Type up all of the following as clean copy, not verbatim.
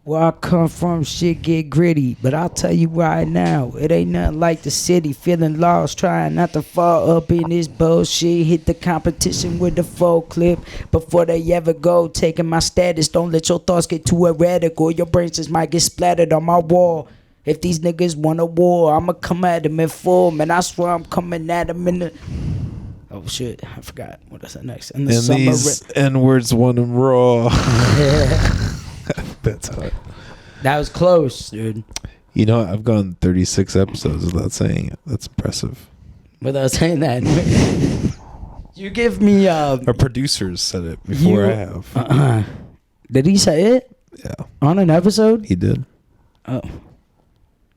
Where I come from, shit get gritty. But I'll tell you right now, it ain't nothing like the city. Feeling lost, trying not to fall up in this bullshit. Hit the competition with the full clip before they ever go. Taking my status, don't let your thoughts get too erratic, or your brains just might get splattered on my wall. If these niggas want a war, I'ma come at them in full. Man, I swear I'm coming at them in the... Oh shit, I forgot. What is that next? And these N-words want them raw. That's hot. That was close, dude. You know, I've gone 36 episodes without saying it. That's impressive. Without saying that. You give me... Our producers said it before I have. Did he say it? Yeah. On an episode? He did. Oh.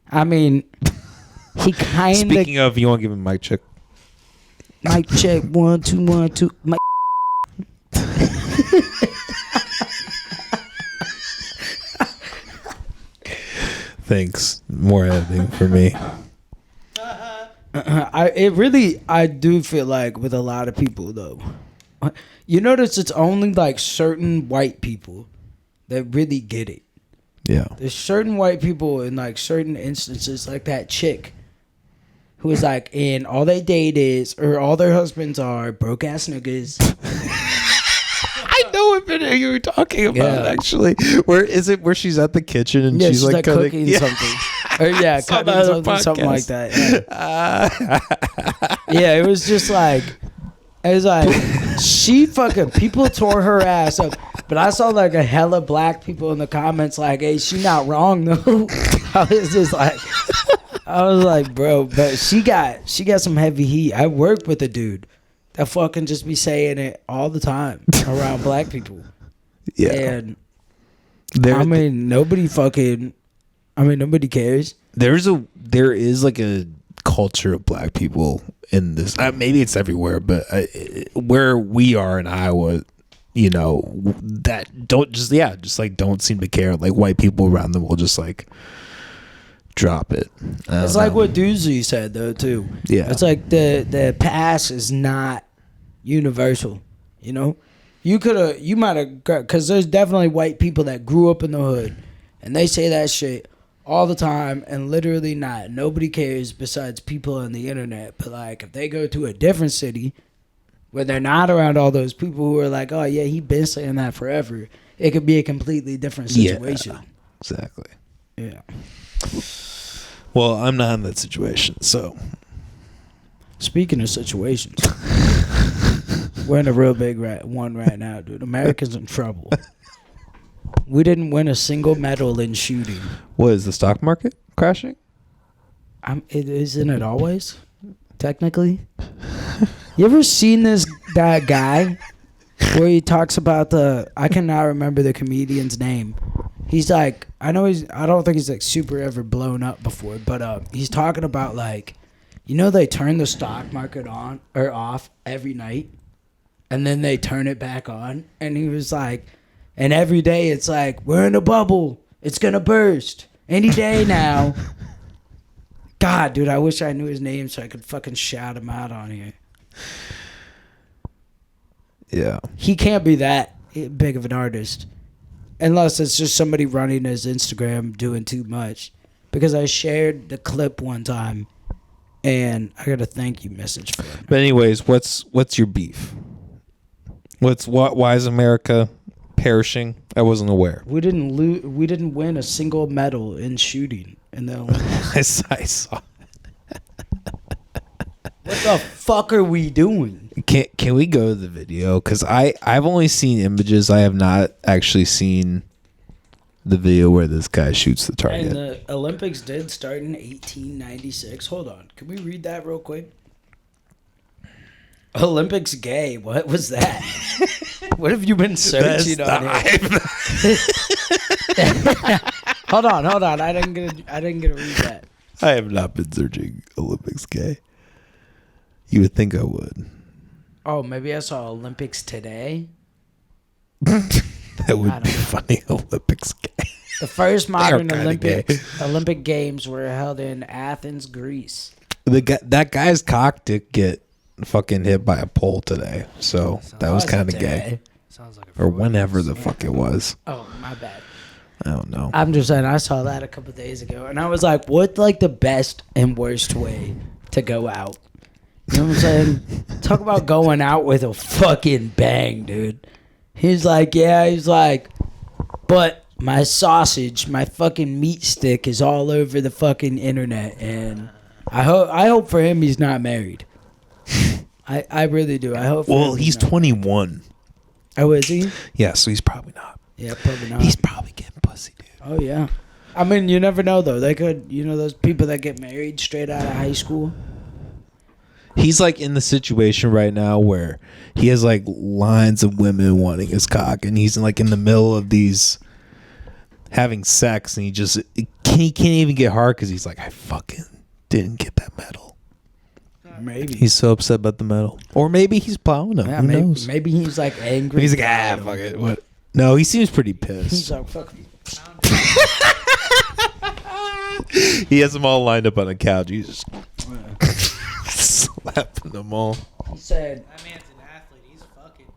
I mean, he kind of... Speaking of, you want to give him a mic check? Mic check, 1 2 1 2. Mic. Thanks. More editing for me. I do feel like with a lot of people though, you notice it's only like certain white people that really get it. Yeah. There's certain white people in like certain instances, like that chick who is like, and all they date is, or all their husbands are broke ass niggas. I know what video you were talking about, actually. Where is it? Where she's at the kitchen and she's like cooking something. Or cutting something like that. Yeah, it was just like, it was like, she fucking, people tore her ass up. But I saw like a hella black people in the comments like, hey, she not wrong though. I was like, bro, but she got some heavy heat. I worked with a dude that fucking just be saying it all the time around black people. Yeah. And nobody cares. There is like a culture of black people in this. Maybe it's everywhere, but where we are in Iowa, you know, that don't seem to care. Like white people around them will just like drop it. It's like what Doozy said though too. Yeah. It's like the past is not universal, you know? You might have, because there's definitely white people that grew up in the hood and they say that shit all the time and literally nobody cares besides people on the internet. But like if they go to a different city where they're not around all those people who are like, oh yeah, he been saying that forever, it could be a completely different situation. Yeah, exactly. Yeah. Well, I'm not in that situation, so. Speaking of situations, we're in a real big one right now, dude. America's in trouble. We didn't win a single medal in shooting. What, is the stock market crashing? Isn't it always? Technically. You ever seen that guy where he talks about I cannot remember the comedian's name. He's like, I don't think he's like super ever blown up before, but he's talking about like, you know, they turn the stock market on or off every night and then they turn it back on. And he was like, and every day it's like, we're in a bubble. It's going to burst any day now. God, dude, I wish I knew his name so I could fucking shout him out on here. Yeah. He can't be that big of an artist unless it's just somebody running his Instagram doing too much. Because I shared the clip one time and I got a thank you message for him. But anyways, what's your beef? Why is America perishing? I wasn't aware. We didn't win a single medal in shooting in the Olympics. I saw. What the fuck are we doing? Can we go to the video? Because I've only seen images. I have not actually seen the video where this guy shoots the target. And the Olympics did start in 1896. Hold on. Can we read that real quick? Olympics gay. What was that? What have you been searching on here? Hold on. I didn't get to read that. I have not been searching Olympics gay. You would think I would. Oh, maybe I saw Olympics today. That would be funny. Olympics gay. The first modern Olympic Games were held in Athens, Greece. That guy's cock did get fucking hit by a pole today, so that was kind of gay. Sounds like or whenever the fuck it was. Oh, my bad. I don't know. I'm just saying, I saw that a couple days ago, and I was like, what's like the best and worst way to go out? You know what I'm saying? Talk about going out with a fucking bang, dude. He's like, but my sausage, my fucking meat stick is all over the fucking internet, and I hope for him he's not married. I really do. I hope. Well, he's 21. Oh, is he? Yeah, so he's probably not. Yeah, probably not. He's probably getting pussy, dude. Oh yeah. I mean, you never know though. They could, those people that get married straight out of high school. He's like in the situation right now where he has like lines of women wanting his cock, and he's like in the middle of these having sex, and he can't even get hard because he's like, I fucking didn't get that medal. Maybe he's so upset about the medal, or maybe he's plowing him. Yeah, Who knows? Maybe he's like angry. He's like, fuck it. What? No, he seems pretty pissed. He's like, fuck. He has them all lined up on the couch. He's just slapping them all. He said, that man's an athlete. He's fucking.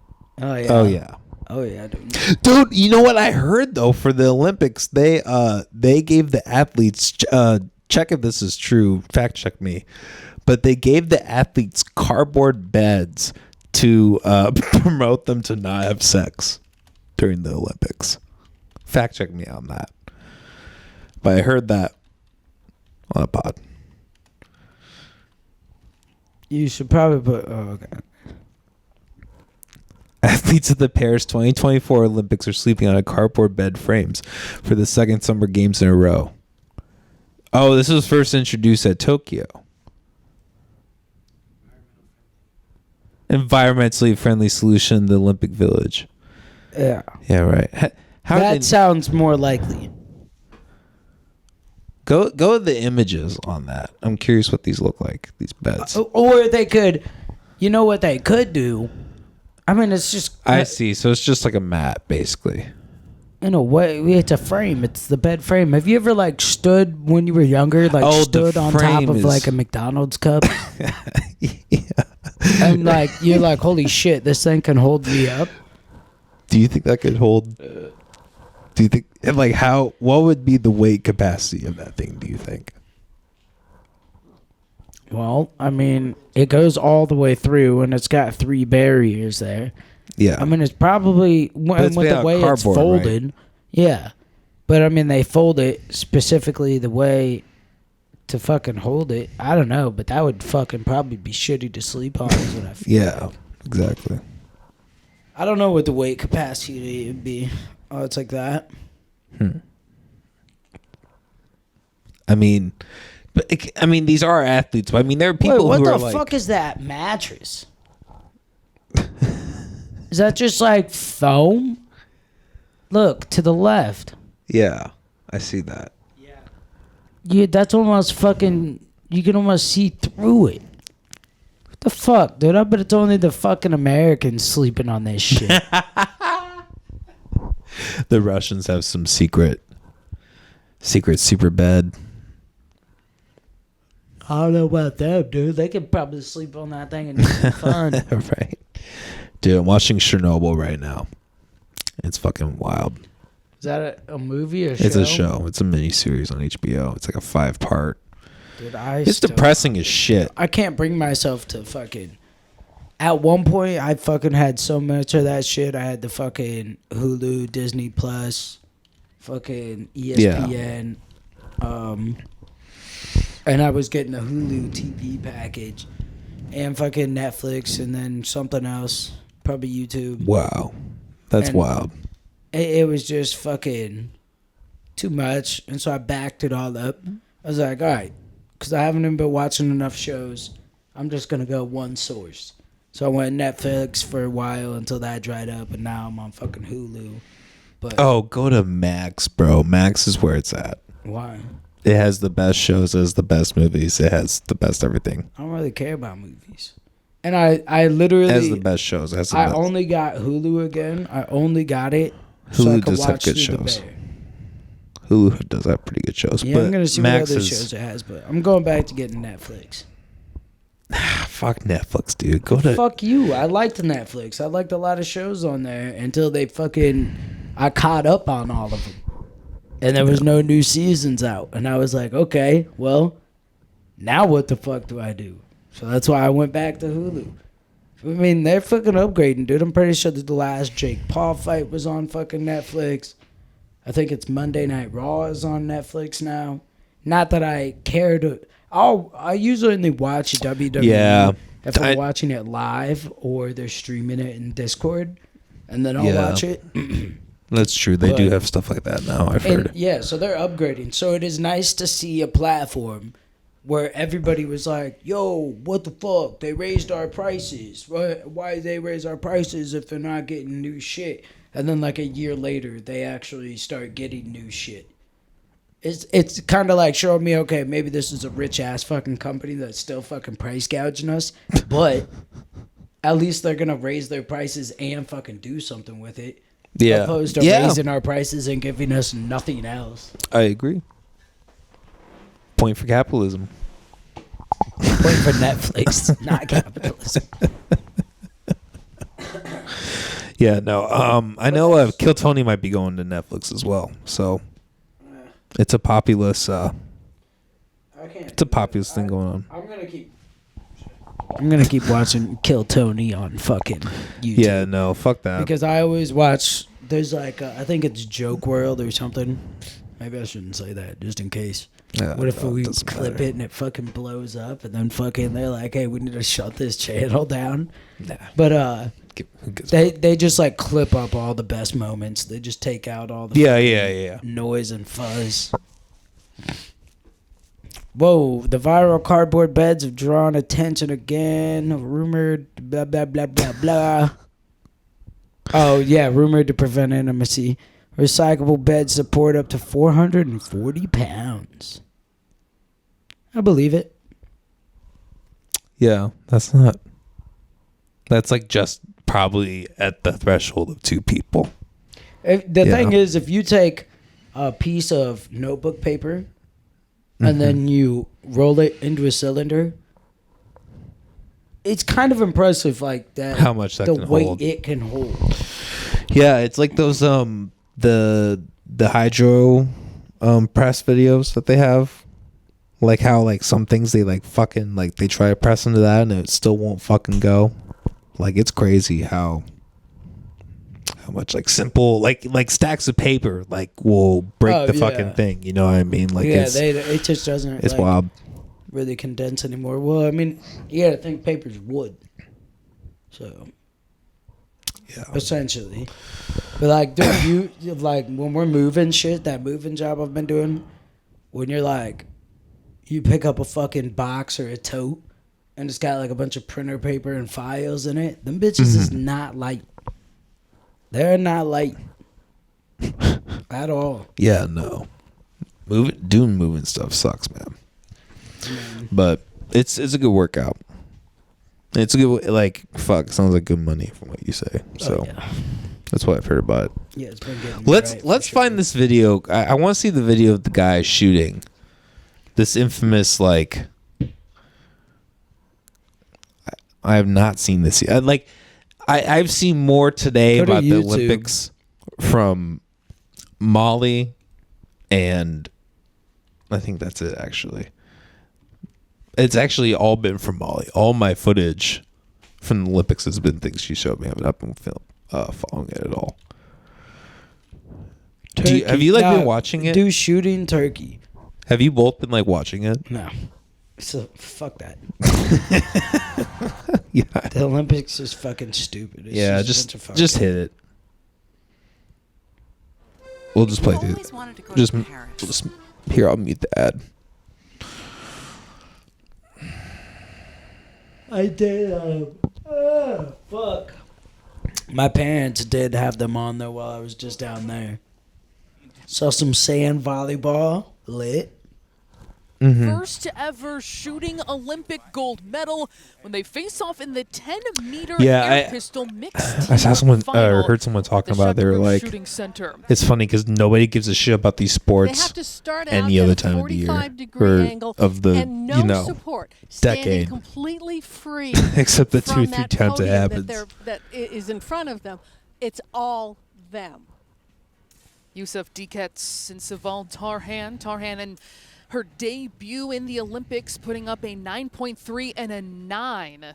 Oh yeah. Oh yeah. Oh yeah, dude. Dude, you know what I heard though? For the Olympics, they gave the athletes check if this is true. Fact check me, but they gave the athletes cardboard beds to promote them to not have sex during the Olympics. Fact check me on that. But I heard that on a pod. You should probably put. Oh, okay. Athletes at the Paris 2024 Olympics are sleeping on a cardboard bed frames for the second Summer Games in a row. Oh, this was first introduced at Tokyo. Environmentally friendly solution, the Olympic Village. Yeah. Yeah, right. That sounds more likely. Go with the images on that. I'm curious what these look like, these beds. Or they could, you know what they could do? I mean, it's just. I see. So it's just like a mat, basically. In a way, it's a frame. It's the bed frame. Have you ever like stood when you were younger, like stood on top of like a McDonald's cup? Yeah. And like you're like, holy shit, this thing can hold me up. Do you think that could hold? Do you think, and like, what would be the weight capacity of that thing, do you think? Well, I mean, it goes all the way through, and it's got 3 barriers there. Yeah. I mean, it's probably, with the way it's folded. Right? Yeah. But, I mean, they fold it specifically the way to fucking hold it. I don't know, but that would fucking probably be shitty to sleep on, is what I feel. Yeah, like. Exactly. I don't know what the weight capacity would be. Oh, it's like that. I mean, these are athletes. But I mean, there are people who are like, what the fuck is that mattress? Is that just like foam? Look to the left. Yeah, I see that. Yeah, that's almost fucking. You can almost see through it. What the fuck, dude? I bet it's only the fucking Americans sleeping on this shit. The Russians have some secret super bed. I don't know about them, dude. They could probably sleep on that thing and have fun. Right. Dude, I'm watching Chernobyl right now. It's fucking wild. Is that a movie or show? It's a show. It's a miniseries on HBO. It's like a 5-part. Dude, it's depressing as shit. I can't bring myself to fucking... At one point, I fucking had so much of that shit. I had the fucking Hulu, Disney Plus, fucking ESPN, and I was getting the Hulu TV package, and fucking Netflix, and then something else, probably YouTube. Wow, that's wild. It was just fucking too much, and so I backed it all up. I was like, all right, because I haven't even been watching enough shows. I'm just gonna go one source. So I went Netflix for a while until that dried up, and now I'm on fucking Hulu. But go to Max, bro. Max is where it's at. Why? It has the best shows, it has the best movies, it has the best everything. I don't really care about movies. And I literally... It has the best shows. I only got Hulu again. I only got it Hulu so I could does have watch good through shows. The Bear. Hulu does have pretty good shows. Yeah, but I'm going to see Max what other shows it has, but I'm going back to getting Netflix. Fuck Netflix, dude. Fuck you. I liked Netflix. I liked a lot of shows on there until they fucking... I caught up on all of them. and there was no new seasons out. And I was like, okay, well, now what the fuck do I do? So that's why I went back to Hulu. I mean, they're fucking upgrading, dude. I'm pretty sure that the last Jake Paul fight was on fucking Netflix. I think it's Monday Night Raw is on Netflix now. Not that I care to. I usually only watch WWE if I'm watching it live or they're streaming it in Discord, and then I'll watch it. That's true. They do have stuff like that now. I've heard. Yeah, so they're upgrading. So it is nice to see a platform where everybody was like, yo, what the fuck? They raised our prices. Why did they raise our prices if they're not getting new shit? And then like a year later, they actually start getting new shit. It's kind of like showing me, okay, maybe this is a rich-ass fucking company that's still fucking price gouging us, but at least they're going to raise their prices and fucking do something with it. Yeah. Opposed to raising our prices and giving us nothing else. I agree. Point for capitalism. Point for Netflix, not capitalism. Yeah, no. I know Kill Tony might be going to Netflix as well. So it's a populous thing going on. I'm gonna keep watching Kill Tony on fucking YouTube. Yeah, no, fuck that. Because I always watch. There's like I think it's Joke World or something. Maybe I shouldn't say that just in case. Yeah, what if we clip it and it fucking blows up and then fucking they're like, hey, we need to shut this channel down? Nah. But they just like clip up all the best moments. They just take out all the noise and fuzz. Whoa, the viral cardboard beds have drawn attention again. Rumored blah blah blah blah blah. Oh yeah, rumored to prevent intimacy. Recyclable beds support up to 440 pounds. I believe it. Yeah, that's like just probably at the threshold of 2 people. The thing is, if you take a piece of notebook paper and then you roll it into a cylinder, it's kind of impressive, like that. How much that the can weight hold. it can hold. Yeah, it's like those the hydro press videos that they have, like how like some things they like fucking like they try to press into that and it still won't fucking go. Like it's crazy how much like simple like stacks of paper like will break the fucking thing. You know what I mean? Like it just doesn't. It's wild. Really condense anymore. Well, I mean, you gotta think paper's wood, so. Yeah. Essentially. But like, dude, you like when we're moving shit, that moving job I've been doing, when you're like, you pick up a fucking box or a tote and it's got like a bunch of printer paper and files in it, them bitches is not light. They're not light at all. Yeah, no. Doing moving stuff sucks, man. But it's a good workout. It's a good, like, fuck, sounds like good money from what you say. So that's what I've heard about it. Yeah, it's been getting Let's find this video. I want to see the video of the guy shooting this infamous, like, I have not seen this yet. I've seen more today about the Olympics from Molly, and I think that's it, actually. It's actually all been from Molly. All my footage from the Olympics has been things she showed me. I have not been following it at all. Have you been watching it? Do shooting turkey. Have you both been watching it? No. So fuck that. Yeah. The Olympics is fucking stupid. It's just hit it. We'll just play through. Just here. I'll mute the ad. I did. Fuck. My parents did have them on there while I was just down there. Saw some sand volleyball. Lit. First ever shooting Olympic gold medal when they face off in the 10-meter air pistol mixed. I saw someone or heard someone talking about it. They were like, it's funny because nobody gives a shit about these sports any other time of the year or of the support, decade, completely free, except the 2-3 times it happens that is in front of them. It's all them. Yusuf Dikets and Sival Tarhan. Tarhan in her debut in the Olympics, putting up a 9.3 and a 9.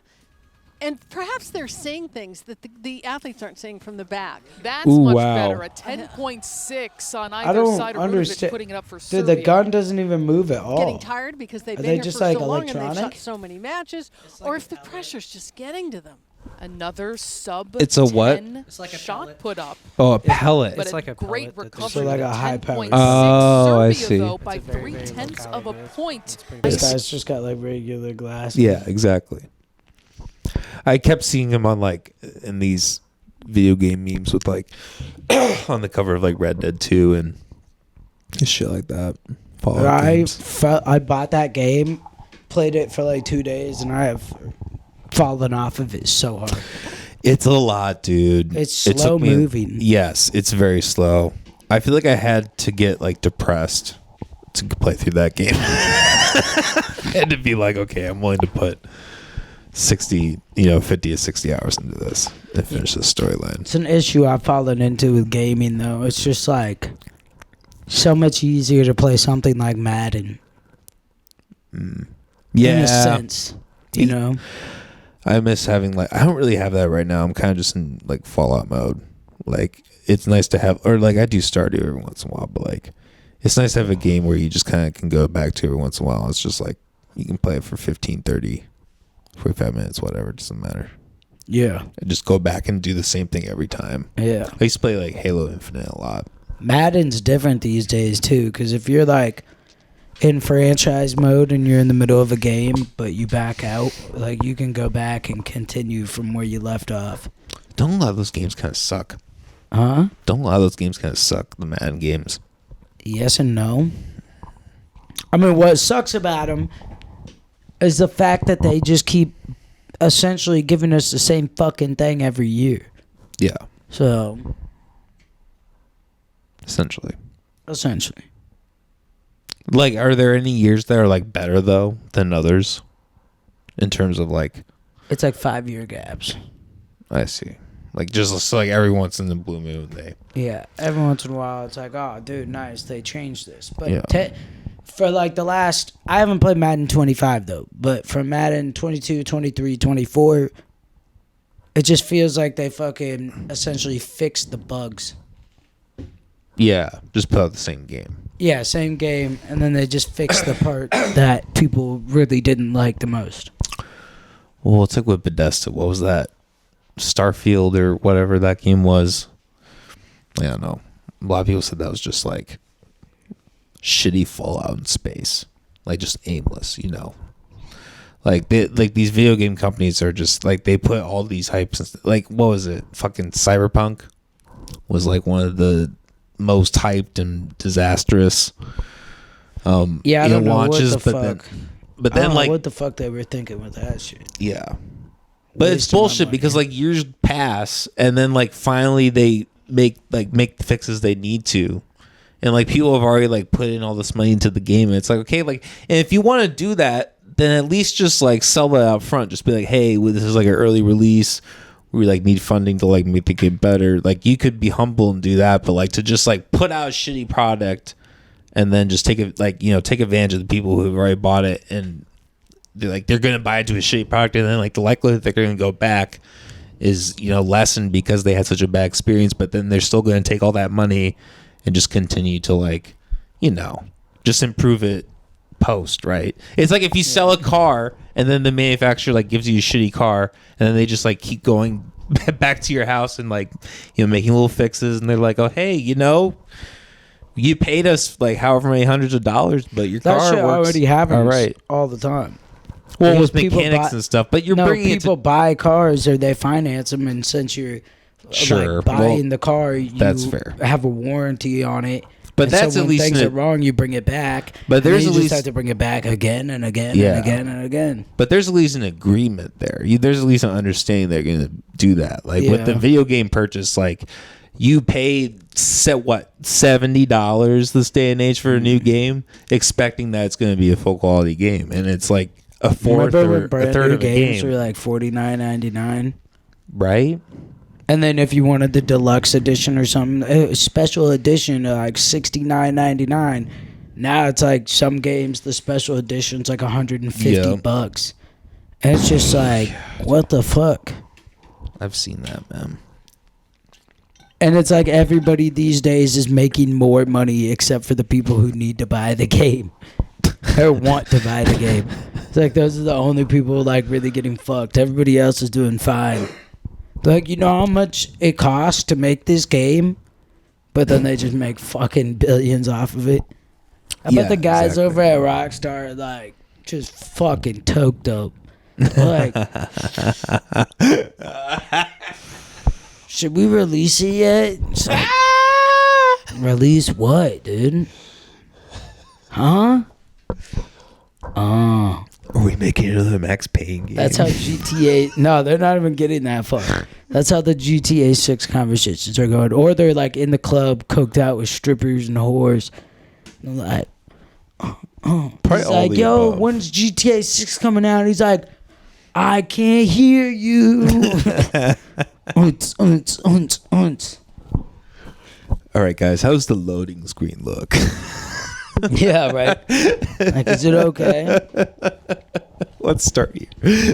And perhaps they're saying things that the athletes aren't saying from the back. That's much better. A 10.6 on either side of Rudovic, putting it up for Serbia. Dude, the gun doesn't even move at all. Getting tired because they've been here for so long and they've shot so many matches, or if the pressure's just getting to them. Another sub. It's a what? It's like a shot pellet. put up. Oh, a pellet. But It's like a great pellet that recovery. So like a with high pellet. 10.6. Oh, I Serbia, see. though, by It's a very, very 3/10 of a point. This guy's just got like regular glasses. Yeah, exactly. I kept seeing him on like in these video game memes with like on the cover of like Red Dead 2 and shit like that. Fallout games. I bought that game, played it for like 2 days, and I have fallen off of it so hard. It's a lot, dude. It's slow moving. Yes, it's very slow. I feel like I had to get like depressed to play through that game. I had to be like, okay, I'm willing to put 50 to 60 hours into this and finish this storyline. It's an issue I've fallen into with gaming, though. It's just like so much easier to play something like Madden. Yeah. In a sense, you know? I miss having like, I don't really have that right now. I'm kind of just in like Fallout mode. Like, it's nice to have, or like I do Stardew every once in a while, but like, it's nice to have a game where you just kind of can go back to every once in a while. It's just like, you can play it for 15, 30, 45 minutes, whatever. It doesn't matter. Yeah. And just go back and do the same thing every time. Yeah. I used to play like Halo Infinite a lot. Madden's different these days, too, because if you're like in franchise mode and you're in the middle of a game, but you back out, like you can go back and continue from where you left off. Don't a lot of those games kind of suck? Huh? Don't a lot of those games kind of suck, the Madden games? Yes and no. I mean, what sucks about them is the fact that they just keep essentially giving us the same fucking thing every year. Yeah. So, Essentially. Like, are there any years that are like better though than others in terms of like? It's like 5-year gaps. I see. Like just so like every once in the blue moon they. Yeah, every once in a while it's like, oh, dude, nice, they changed this. But Yeah. for like the last, I haven't played Madden 25 though, but for Madden 22, 23, 24, it just feels like they fucking essentially fixed the bugs. Yeah, just put out the same game. Yeah, same game, and then they just fixed the part that people really didn't like the most. Well, it's like with Bethesda. What was that? Starfield or whatever that game was. I don't know. A lot of people said that was just like shitty Fallout in space, like just aimless, you know. Like these video game companies are just like they put all these hypes and like what was it? Fucking Cyberpunk was like one of the most hyped and disastrous Yeah, I don't know launches, what the but fuck. then I don't know like what the fuck they were thinking with that shit. yeah. But it's Wasting my bullshit money. because like years pass and then like finally they make the fixes they need to. And like people have already like put in all this money into the game and it's like, okay, like and if you want to do that, then at least just like sell that out front. Just be like, hey, well, this is like an early release. We like need funding to like make the game better. Like you could be humble and do that, but like to just like put out a shitty product and then just take it like, you know, take advantage of the people who've already bought it and they're gonna buy into a shitty product and then like the likelihood that they're gonna go back is, you know, lessened because they had such a bad experience, but then they're still gonna take all that money and just continue to like, you know, just improve it post, right? It's like if you sell a car and then the manufacturer like gives you a shitty car and then they just like keep going back to your house and like, you know, making little fixes and they're like, oh hey, you know, you paid us like however many hundreds of dollars, but your That car shit works already happens all right. all the time. Well, Because with people mechanics buy- and stuff, but you're No, bringing it people to buy cars or they finance them, and since you're Sure, like, buying well, the car, you that's fair. have a warranty on it. But and that's so at when least things in are wrong, you bring it back. But and then there's you at just least- have to bring it back again and again Yeah. and again and again. But there's at least an agreement there. There's at least an understanding they're going to do that. Like with the Yeah. video game purchase, like you paid $70 this day and age for a new game, expecting that it's going to be a full quality game, and it's like a fourth Remember or when a brand third new of a games game, were like $49.99? right? And then if you wanted the deluxe edition or something, a special edition, like $69.99. Now it's like some games, the special edition's like $150. And it's just like, what the fuck? I've seen that, man. And it's like everybody these days is making more money except for the people who need to buy the game or want to buy the game. It's like those are the only people like really getting fucked. Everybody else is doing fine. Like, you know how much it costs to make this game? But then they just make fucking billions off of it. I bet the guys over at Rockstar are like just fucking toked up. Like, should we release it yet? It's like, release what, dude? Huh? Oh. Are we making another Max Payne game? That's how GTA... No, they're not even getting that far. That's how the GTA 6 conversations are going. Or they're like in the club, coked out with strippers and whores. And like... He's like, yo, when's GTA 6 coming out? He's like, I can't hear you. Unts. All right, guys, how's the loading screen look? Yeah, right. Like, is it okay? Let's start here.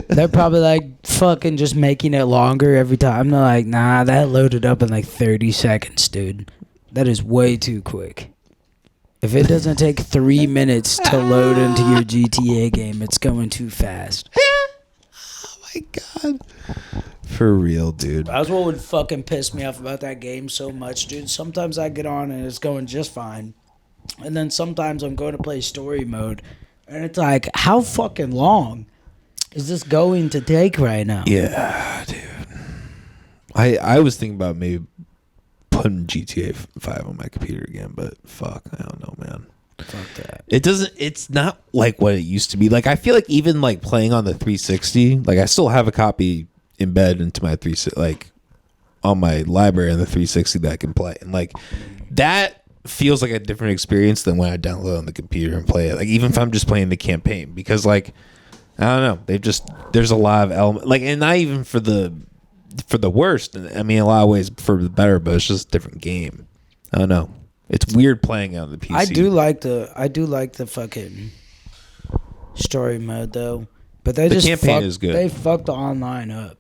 They're probably like fucking just making it longer every time. They're like, nah, that loaded up in like 30 seconds, dude. That is way too quick. If it doesn't take 3 minutes to load into your GTA game, it's going too fast. Oh my god. For real, dude. That's what would fucking piss me off about that game so much, dude. Sometimes I get on and it's going just fine. And then sometimes I'm going to play story mode. And it's like, how fucking long is this going to take right now? Yeah, dude. I was thinking about maybe putting GTA 5 on my computer again, but fuck, I don't know, man. Fuck that. It's not like what it used to be. Like, I feel like even like playing on the 360, like I still have a copy embedded into my 360, like on my library on the 360 that I can play. And like that feels like a different experience than when I download on the computer and play it. Like, even if I'm just playing the campaign, because like, I don't know, there's a lot of element, like, and not even for the worst. I mean, a lot of ways for the better, but it's just a different game. I don't know. It's weird playing on the PC. I do like the fucking story mode though, but the campaign is good. They fucked the online up.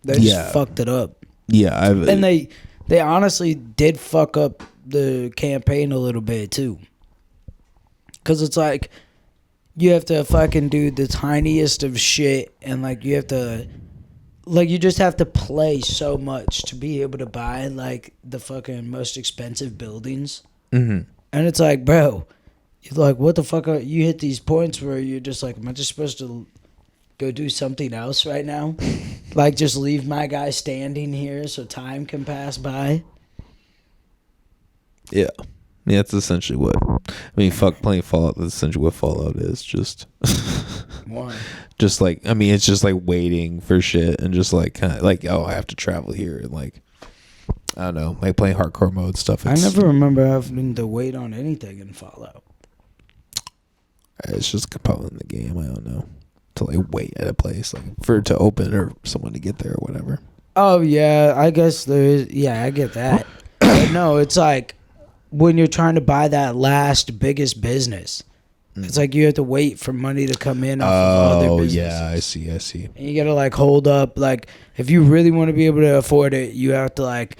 They just fucked it up. Yeah, and they honestly did fuck up the campaign a little bit too, because it's like you have to fucking do the tiniest of shit, and like you have to, like, you just have to play so much to be able to buy like the fucking most expensive buildings. Mm-hmm. And it's like, bro, you're like, what the fuck you hit these points where you're just like, am I just supposed to go do something else right now? Like, just leave my guy standing here so time can pass by? Yeah, that's essentially what. I mean, fuck, playing Fallout. That's essentially what Fallout is. Just, Why? Just like, I mean, it's just like waiting for shit and just like kind of like, oh, I have to travel here, and like, I don't know, like playing hardcore mode stuff. I never remember having to wait on anything in Fallout. It's just a component in the game. I don't know, to like wait at a place like for it to open or someone to get there or whatever. Oh yeah, I guess there is. Yeah, I get that. But no, it's like when you're trying to buy that last biggest business, it's like you have to wait for money to come in off of other businesses. Yeah, I see. And you gotta like hold up. Like, if you really want to be able to afford it, you have to like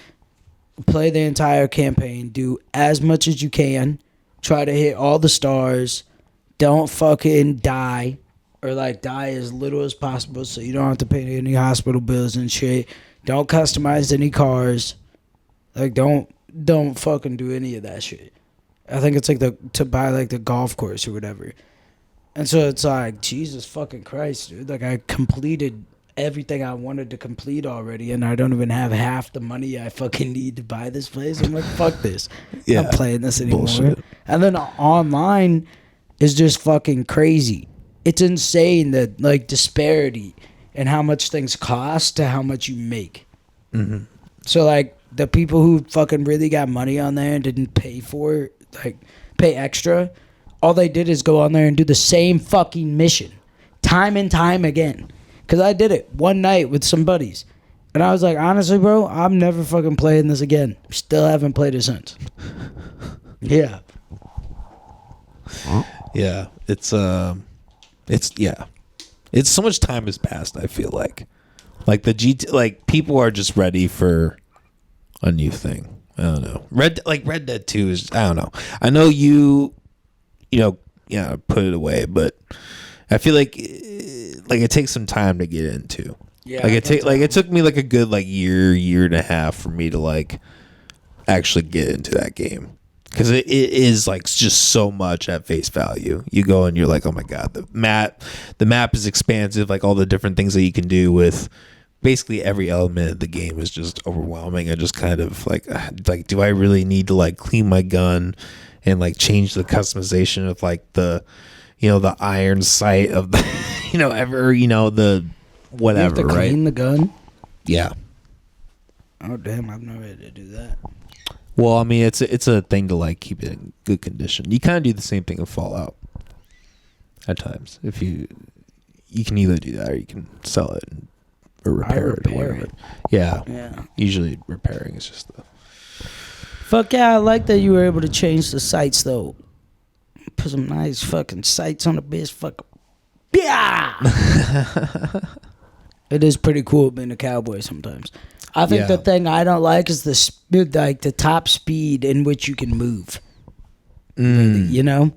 play the entire campaign, do as much as you can, try to hit all the stars, don't fucking die, or like die as little as possible so you don't have to pay any hospital bills and shit. Don't customize any cars. Like, don't fucking do any of that shit. I think it's like to buy like the golf course or whatever. And so it's like, Jesus fucking Christ, dude. Like, I completed everything I wanted to complete already, and I don't even have half the money I fucking need to buy this place. I'm like, fuck this. Yeah, I'm not playing this anymore. Bullshit. And then online is just fucking crazy. It's insane, that like disparity in how much things cost to how much you make. Mm-hmm. So like the people who fucking really got money on there and didn't pay for it, like pay extra, all they did is go on there and do the same fucking mission time and time again. Because I did it one night with some buddies. And I was like, honestly, bro, I'm never fucking playing this again. Still haven't played it since. Yeah. Yeah. It's so much time has passed, I feel like. Like the like people are just ready for a new thing. I don't know. Red Dead 2 is, I don't know. I know you put it away, but I feel like it takes some time to get into. Yeah. It took me like a good like year and a half for me to like actually get into that game. Because it is like just so much at face value. You go and you're like, oh my god, the map is expansive. Like all the different things that you can do with basically every element of the game is just overwhelming. And just kind of like do I really need to like clean my gun and like change the customization of like the iron sight of the the whatever, you have to right? Clean the gun. Yeah. Oh damn, I've never had to do that. Well, I mean, it's a thing to like keep it in good condition. You kind of do the same thing in Fallout at times. If you can either do that or you can sell it or repair it or whatever. Yeah. Usually repairing is just the. Fuck yeah! I like that you were able to change the sights though. Put some nice fucking sights on the bitch. Fuck. Yeah. It is pretty cool being a cowboy sometimes. I think the thing I don't like is the top speed in which you can move. You know?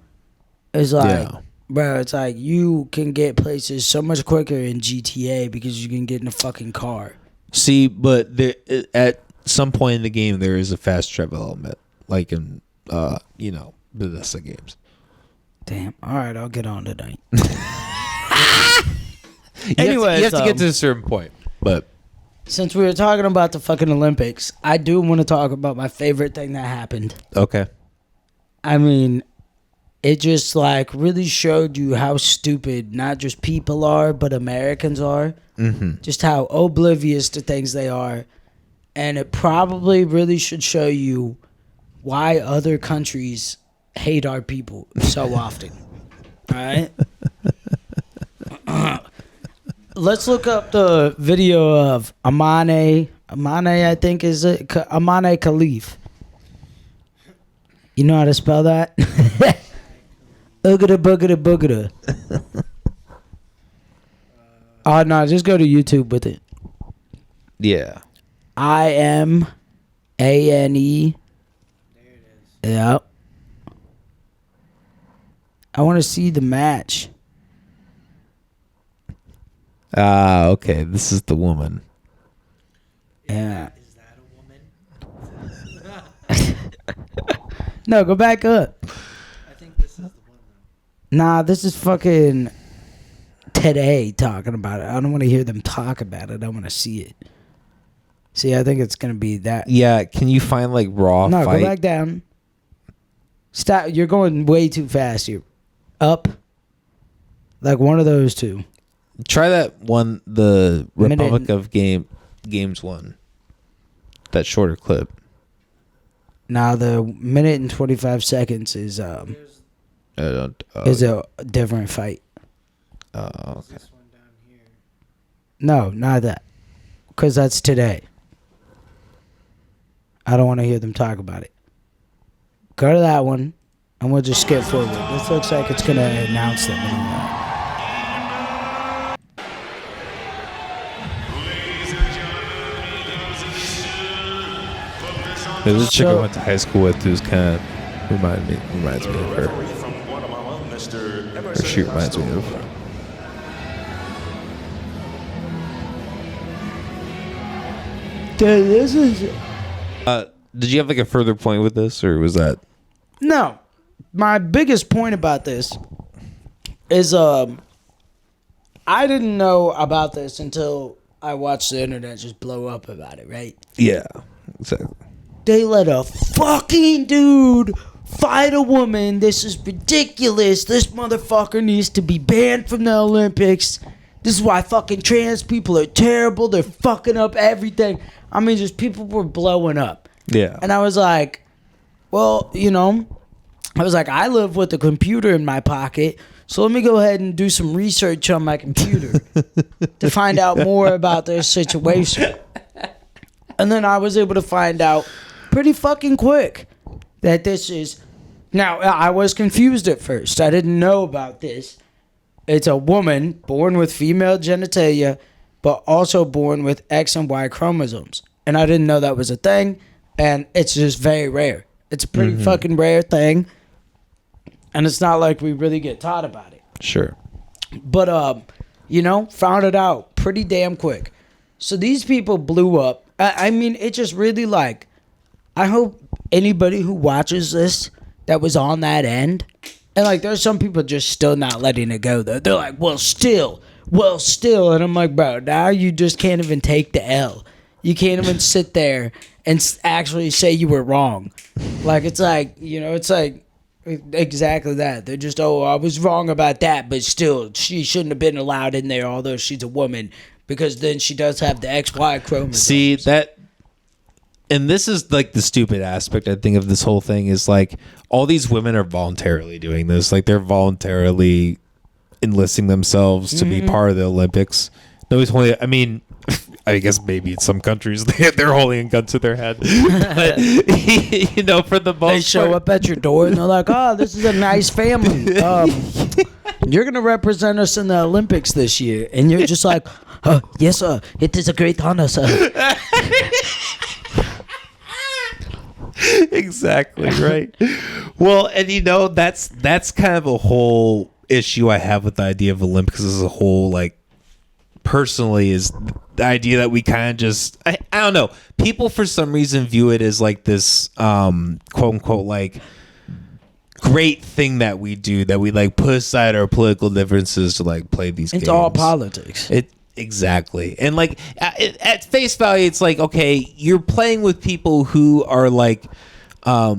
It's like, bro, it's like you can get places so much quicker in GTA because you can get in a fucking car. See, but at some point in the game, there is a fast travel element, like in, Bethesda games. Damn. All right, I'll get on tonight. Anyway, you have to get to a certain point, but. Since we were talking about the fucking Olympics, I do want to talk about my favorite thing that happened. Okay. I mean, it just like really showed you how stupid not just people are, but Americans are. Mm-hmm. Just how oblivious to things they are. And it probably really should show you why other countries hate our people so often. All right? Let's look up the video of Amane, I think is it? Amane Khalif. You know how to spell that? Oogada boogada boogada. Oh, no, just go to YouTube with it. Yeah. IMANE. There it is. Yep. I want to see the match. Okay. This is the woman. Yeah. Is that a woman? No, go back up. I think this is the one, though. Nah, this is fucking Today talking about it. I don't want to hear them talk about it. I want to see it. See, I think it's going to be that. Yeah, can you find like raw No, fight? go back down. Stop. You're going way too fast here. Up. Like one of those two. Try that one, the Republic of Games one. That shorter clip. Now the minute and 25 seconds is a different fight. Oh, okay. This one down here. No, not that. Because that's Today. I don't want to hear them talk about it. Go to that one, and we'll just skip forward. This looks like it's going to announce them. There's a chick I went to high school with who's kind of reminds me of her. Or she reminds me of. Dude, this is... Did you have like a further point with this, or was that? No. My biggest point about this is I didn't know about this until I watched the internet just blow up about it, right? Yeah, exactly. They let a fucking dude fight a woman. This is ridiculous. This motherfucker needs to be banned from the Olympics. This is why fucking trans people are terrible. They're fucking up everything. I mean, just people were blowing up. Yeah. And I was like, well, I live with a computer in my pocket, so let me go ahead and do some research on my computer to find out more about their situation. And then I was able to find out pretty fucking quick that this is... Now, I was confused at first. I didn't know about this. It's a woman born with female genitalia, but also born with X and Y chromosomes. And I didn't know that was a thing. And it's just very rare. It's a pretty fucking rare thing. And it's not like we really get taught about it. Sure. But, found it out pretty damn quick. So these people blew up. I mean, it just really like... I hope anybody who watches this that was on that end... And, like, there's some people just still not letting it go, though. They're like, well, still. And I'm like, bro, now you just can't even take the L. You can't even sit there and actually say you were wrong. Like, it's like, it's like exactly that. They're just, I was wrong about that, but still, she shouldn't have been allowed in there, although she's a woman, because then she does have the XY chromosomes. See, and this is like the stupid aspect, I think, of this whole thing is like all these women are voluntarily doing this. Like they're voluntarily enlisting themselves to be part of the Olympics. Nobody's holding, I mean, I guess maybe in some countries they're holding a gun to their head. But, for the most they show up at your door and they're like, oh, this is a nice family. You're going to represent us in the Olympics this year. And you're just like, yes, sir. It is a great honor, sir. Exactly right. Well, and that's kind of a whole issue I have with the idea of Olympics as a whole. Like, personally, is the idea that we kind of just I don't know. People for some reason view it as like this quote unquote like great thing that we do, that we like put aside our political differences to like play these games. It's all politics. Exactly. And like at face value, it's like, okay, you're playing with people who are like, I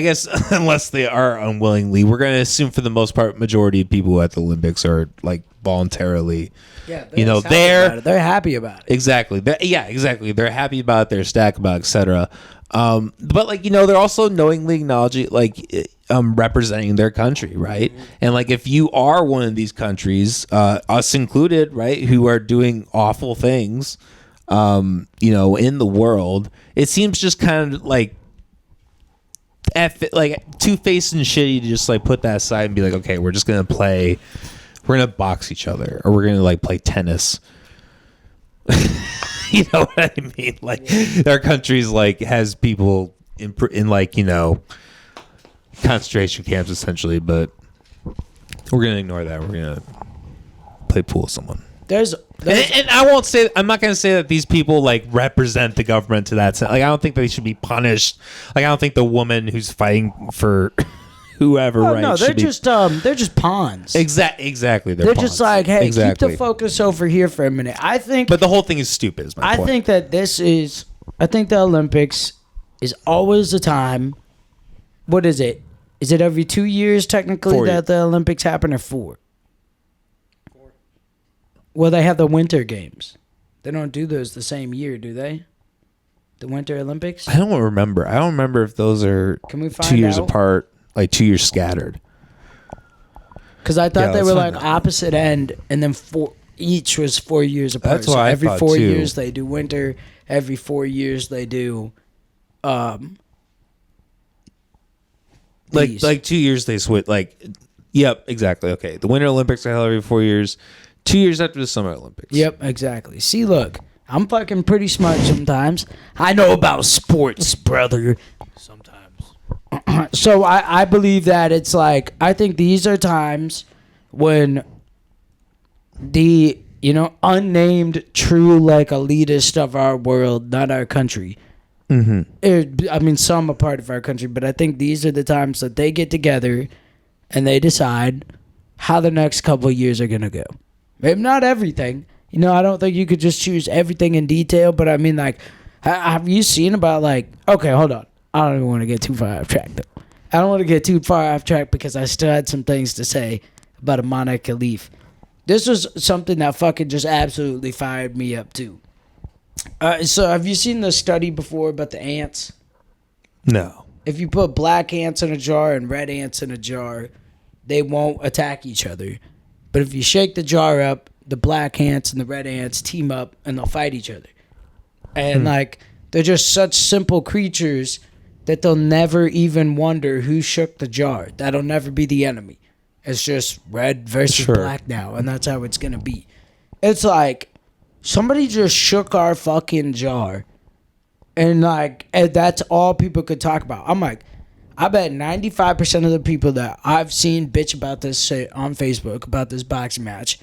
guess unless they are unwillingly, we're going to assume for the most part, majority of people at the Olympics are like voluntarily, they're happy about it. Exactly. Exactly. They're happy about it. They're ecstatic about it, etc. But like, they're also knowingly acknowledging, like, representing their country, right? And like, if you are one of these countries, us included, right, who are doing awful things, in the world, it seems just kind of like two-faced and shitty to just like put that aside and be like, okay, we're just gonna box each other, or we're gonna like play tennis. You know what I mean? Like, our country's like has people in like, concentration camps essentially, but we're gonna ignore that. We're gonna play pool with someone. And I'm not gonna say that these people like represent the government to that extent. Like, I don't think they should be punished. Like, I don't think the woman who's fighting for whoever, right? No, they're just pawns. Exactly. They're pawns. Just like, hey, keep the focus over here for a minute. I think, but the whole thing is stupid. Is my point. I think that I think the Olympics is always the time. What is it? Is it every 2 years technically that the Olympics happen, or 4? 4. Well, they have the Winter Games. They don't do those the same year, do they? The Winter Olympics? I don't remember. I don't remember if those are 2 years apart, like 2 years scattered. Because I thought they were like opposite end, and then each was 4 years apart. That's what I every thought 4 too. years they do winter. Every 4 years they do. Like 2 years they switch. Like, yep, exactly. Okay, the Winter Olympics are held every 4 years. 2 years after the Summer Olympics. Yep, exactly. See, look, I'm fucking pretty smart sometimes. I know about sports, brother. Sometimes. So I believe that it's like, I think these are times when the unnamed true like elitist of our world, not our country. I mean, some are part of our country, but I think these are the times that they get together and they decide how the next couple of years are gonna go. Maybe not everything. I don't think you could just choose everything in detail, but I mean, like, have you seen about like? Okay, hold on. I don't even want to get too far off track though. I don't want to get too far off track because I still had some things to say about Amana Khalif. This was something that fucking just absolutely fired me up too. So have you seen the study before about the ants? No. If you put black ants in a jar and red ants in a jar, they won't attack each other. But if you shake the jar up, the black ants and the red ants team up and they'll fight each other. And like they're just such simple creatures that they'll never even wonder who shook the jar. That'll never be the enemy. It's just red versus black now, and that's how it's gonna be. It's like somebody just shook our fucking jar, and like and that's all people could talk about. I'm like, I bet 95% of the people that I've seen bitch about this shit on Facebook about this boxing match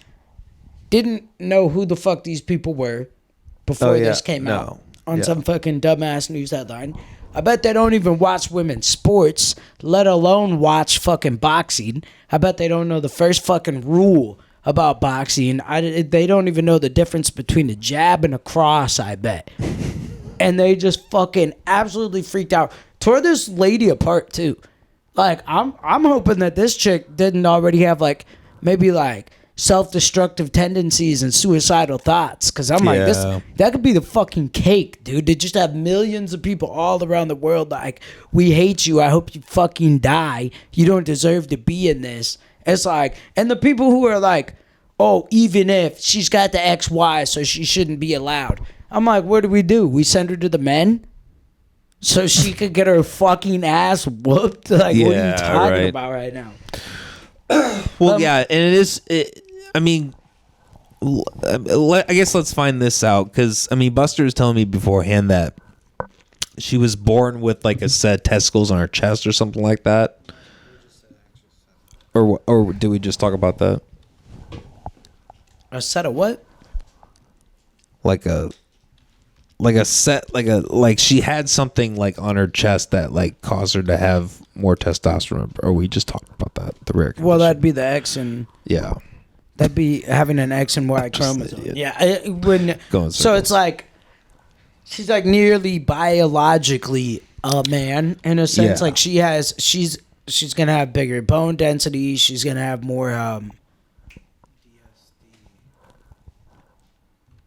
didn't know who the fuck these people were before this came out on some fucking dumbass news headline. I bet they don't even watch women's sports, let alone watch fucking boxing. I bet they don't know the first fucking rule about boxing. They don't even know the difference between a jab and a cross, I bet. And they just fucking absolutely freaked out. Tore this lady apart, too. Like, I'm hoping that this chick didn't already have, like, maybe, like, self-destructive tendencies and suicidal thoughts, because I'm like, that could be the fucking cake, dude. They just have millions of people all around the world like, we hate you, I hope you fucking die, you don't deserve to be in this. It's like, and the people who are like, oh, even if she's got the XY, so she shouldn't be allowed. I'm like, what do? We send her to the men so she could get her fucking ass whooped? Like, what are you talking about right now? Well, and it is. I mean, I guess let's find this out, because I mean, Buster was telling me beforehand that she was born with like a set of testicles on her chest or something like that. Or did we just talk about that? A set of what? Like she had something like on her chest that like caused her to have more testosterone. Or we just talked about that, the rare condition. Well, that'd be the X and that'd be having an X and Y chromosome. So it's like she's like nearly biologically a man in a sense. Like she's gonna have bigger bone density. She's gonna have more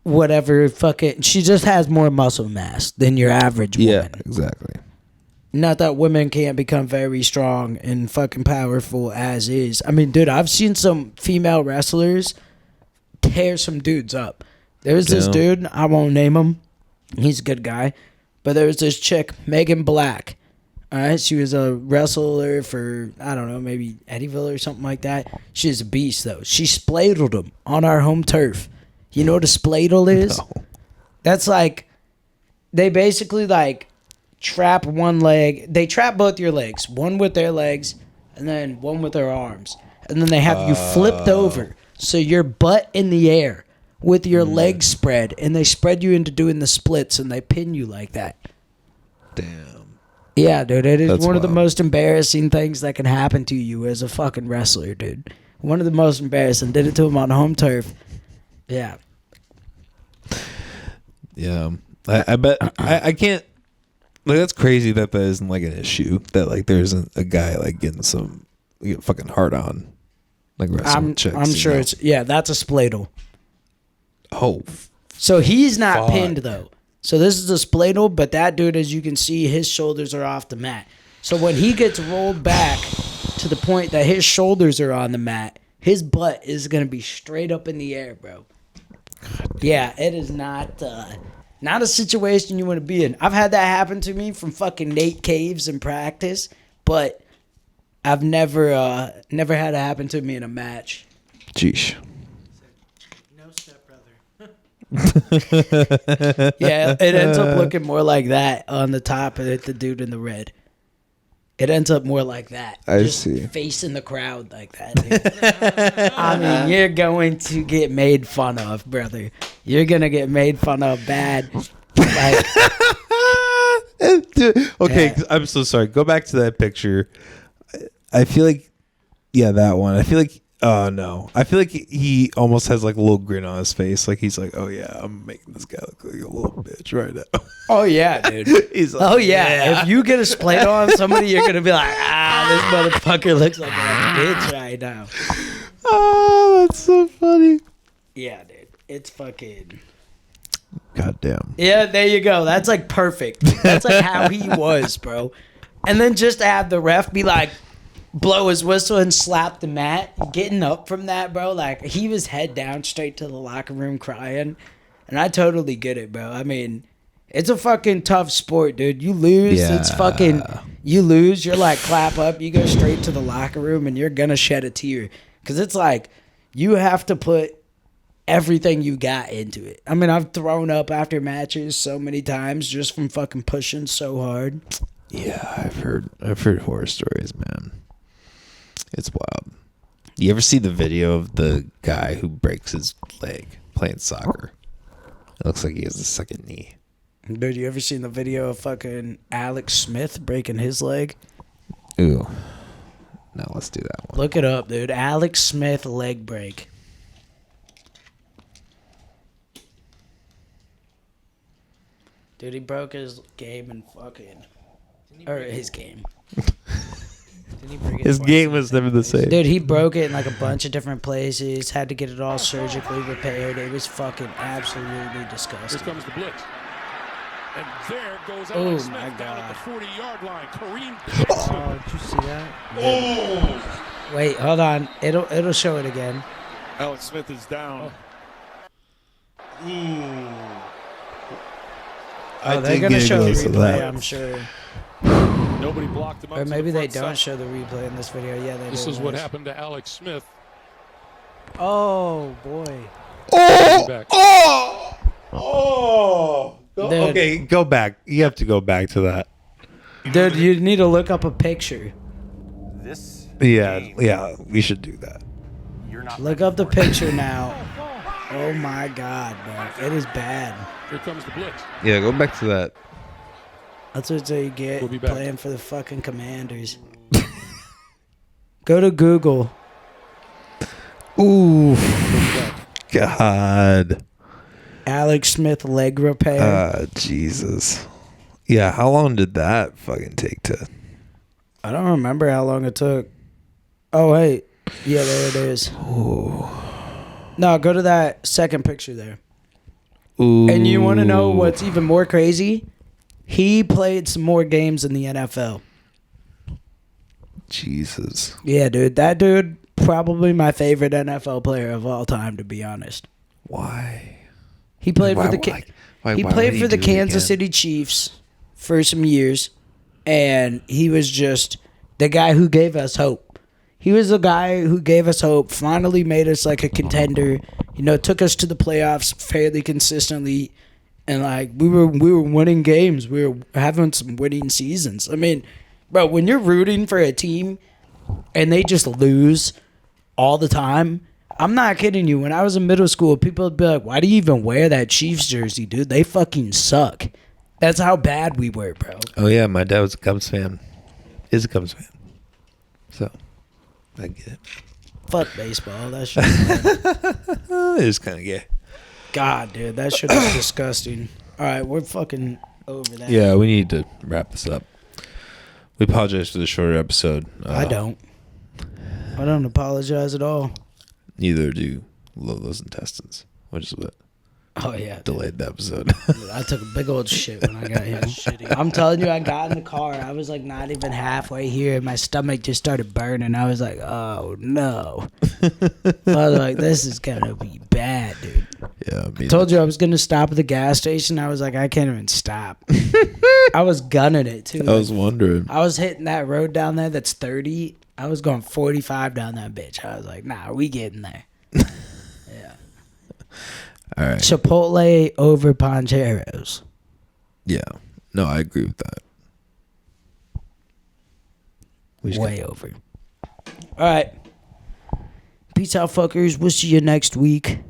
whatever fucking. She just has more muscle mass than your average woman. Yeah, exactly. Not that women can't become very strong and fucking powerful as is. I mean, dude, I've seen some female wrestlers tear some dudes up. There's this dude, I won't name him. He's a good guy. But there was this chick, Megan Black. All right, she was a wrestler for, I don't know, maybe Eddyville or something like that. She's a beast, though. She spladled him on our home turf. You know what a spladle is? No. That's like, they basically like trap one leg. They trap both your legs, one with their legs and then one with their arms. And then they have you flipped over. So your butt in the air with your legs spread, and they spread you into doing the splits, and they pin you like that. Damn. Yeah, dude, it is one of the most embarrassing things that can happen to you as a fucking wrestler, dude. One of the most embarrassing. Did it to him on home turf. Yeah. Yeah. I bet I can't. Like, that's crazy that isn't like an issue. That like there's a guy like getting fucking hard on. Like wrestling chicks. I'm sure it's that's a spladle. Oh. So he's not pinned though. So this is a spladle, but that dude, as you can see, his shoulders are off the mat. So when he gets rolled back to the point that his shoulders are on the mat, his butt is gonna be straight up in the air, bro. Yeah, it is not a situation you want to be in. I've had that happen to me from fucking Nate Caves in practice, but I've never had it happen to me in a match. Jeesh. No stepbrother. Yeah, it ends up looking more like that on the top of it, the dude in the red. It ends up more like that. I just see. Facing the crowd like that. Dude. I mean, you're going to get made fun of, brother. You're going to get made fun of bad. Like, okay, I'm so sorry. Go back to that picture. I feel like, that one. I feel like, oh no. I feel like he almost has like a little grin on his face. Like he's like, oh yeah, I'm making this guy look like a little bitch right now. Oh yeah, dude. He's like, oh yeah. If you get a split on somebody, you're gonna be like, this motherfucker looks like a bitch right now. Oh, that's so funny. Yeah, dude. It's fucking. Goddamn. Yeah, there you go. That's like perfect. That's like how he was, bro. And then just to have the ref be like, blow his whistle and slap the mat, getting up from that, bro. Like, he was head down straight to the locker room crying. And I totally get it, bro. I mean, It's a fucking tough sport, dude. You lose, it's fucking... You lose, you're like, clap up. You go straight to the locker room, and you're going to shed a tear. Because it's like, you have to put everything you got into it. I mean, I've thrown up after matches so many times just from fucking pushing so hard. Yeah, I've heard horror stories, man. It's wild. You ever see the video of the guy who breaks his leg playing soccer? It looks like he has a second knee. Dude, you ever seen the video of fucking Alex Smith breaking his leg? Ooh. No, let's do that one. Look it up, dude. Alex Smith leg break. Dude, he broke his game and fucking... Or his game. His game was never the same. Dude, he broke it in like a bunch of different places. Had to get it all surgically repaired. It was fucking absolutely disgusting. Here comes the blitz. And there goes Oh Alex my Smith down at the God. 40-yard line. Kareem. Oh, did you see that? Oh! Wait, hold on. It'll show it again. Alex Smith is down. Oh, they're gonna show the replay, I'm sure. Nobody blocked him up. Or to maybe the they front don't side. show the replay in this video. Yeah, they do. This is what happened to Alex Smith. Oh, boy. Back. Dude. Okay, go back. You have to go back to that. Dude, you need to look up a picture. Yeah, we should do that. Look up the picture now. Oh my God, bro. It is bad. Here comes the blitz. Yeah, go back to that. That's what you get We'll be back. playing for the fucking Commanders. Go to Google. Ooh. God. Alex Smith leg repair. Jesus. Yeah, how long did that fucking take to... I don't remember how long it took. Oh, wait. Yeah, there it is. Ooh. No, go to that second picture there. Ooh. And you want to know what's even more crazy? He played some more games in the NFL. Jesus. Yeah, dude. That dude, probably my favorite NFL player of all time, to be honest. Why? He played Why- for the why he would played he for the do it Kansas again? City Chiefs for some years, and he was just the guy who gave us hope. He was the guy who gave us hope, finally made us like a contender, took us to the playoffs fairly consistently, and like we were winning games. We were having some winning seasons. I mean, bro, when you're rooting for a team and they just lose all the time, I'm not kidding you. When I was in middle school, people would be like, why do you even wear that Chiefs jersey, dude? They fucking suck. That's how bad we were, bro. Oh, yeah, my dad was a Cubs fan. Is a Cubs fan. So, I get it. Fuck baseball. That shit. It was kind of gay. God, dude, that shit is disgusting. All right, we're fucking over that. Yeah, we need to wrap this up. We apologize for the shorter episode. I don't apologize at all. Neither do Lolo's intestines, which is what Oh, yeah. delayed the episode. I took a big old shit when I got here. I'm telling you, I got in the car. I was like not even halfway here. My stomach just started burning. I was like, oh, no. I was like, this is going to be bad, dude. Yeah, I told you I was going to stop at the gas station. I was like, I can't even stop. I was gunning it, too. I was wondering. I was hitting that road down there that's 30. I was going 45 down that bitch. I was like, nah, we getting there. Yeah. All right. Chipotle over Pancheros. Yeah. No, I agree with that. Way over. All right. Peace out, fuckers. We'll see you next week.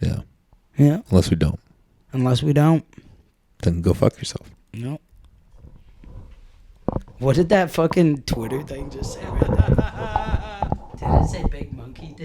Yeah. Yeah. Unless we don't. Unless we don't. Then go fuck yourself. Nope. What did that fucking Twitter thing just say right there? Did it say Big Monkey?